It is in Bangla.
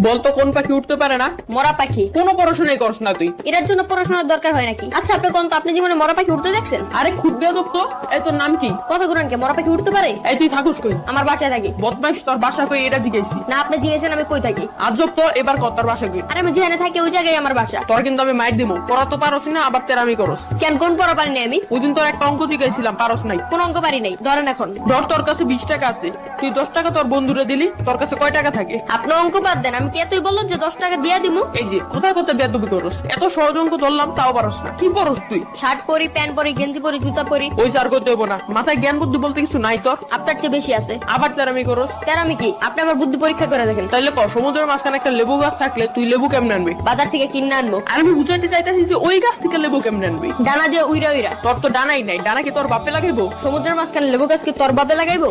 বলতো কোন পাখি উঠতে পারে না? মরা পাখি। কোনো পড়াশোনাই করস না তুই। এটার জন্য পড়াশোনার দরকার হয় নাকি? আচ্ছা আপনি কোন তো আপনি জীবনে মরা পাখি উঠতে দেখছেন? আরে খুব বেয়াদব তো। এই তোর নাম কি? কত গুরান কে মরা পাখি উঠতে পারে? এই তুই থাকুস কই? আমার বাসায় থাকি। বদমাইশ, তোর বাসা কই এটা জিজ্ঞেসি। না আপনি জিজ্ঞেসেন আমি কই থাকি। আজব তো, এবার কত তোর বাসা কই? আরে আমি যেখানে থাকি ওই জায়গায় আমার বাসা। তোর কিন্তু আমি মাইর দিমু। পড়া তো পারস না, আবার তেরামি করস। কেন কোন পড়া পারি নাই আমি? ওই দিন তোর একটা অঙ্ক জিজ্ঞাসিলাম, পারস নাই। কোন অঙ্ক পারি নাই ধরেন এখন। ধর তোর কাছে 20 টাকা আছে, তুই 10 টাকা তোর বন্ধুরে দিলি, তোর কাছে কয় টাকা থাকে? আপনি অঙ্ক বাদ দেন, আমি কে তুই বললো যে 10 টাকা দিয়া দিমু? এই যে কোথায় কোথায় বেয়াদবি করস। এত সহজ অঙ্ক ধরলাম তাও পারস না। কি পড়স তুই? শার্ট পরি, প্যান্ট পরি, গেঞ্জি পরি, জুতা পরি। ওই সার করতে হইব না, মাথায় জ্ঞান বুদ্ধি বলতে কিছু নাই তোর। আপনার চেয়ে বেশি আছে। আবার তেরামি করস। কেন আমি কি? আপনি আমার বুদ্ধি পরীক্ষা করে দেখেন। তাইলে ক, সমুদ্রের মাঝখানে একটা লেবু গাছ থাকলে তুই লেবু কেমনে আনবি? বাজার থেকে কিনে আনবো। আর আমি বুঝাইতে চাইতেছি যে ওই গাছ থেকে লেবু কেমনে আনবি। ডানা দিয়ে উইরা উইরা। তোর তো ডানাই নাই, ডানা কি তোর বাপে লাগাইবো? সমুদ্রের মাঝখানে লেবু গাছ কি তোর বাপে লাগাইবো?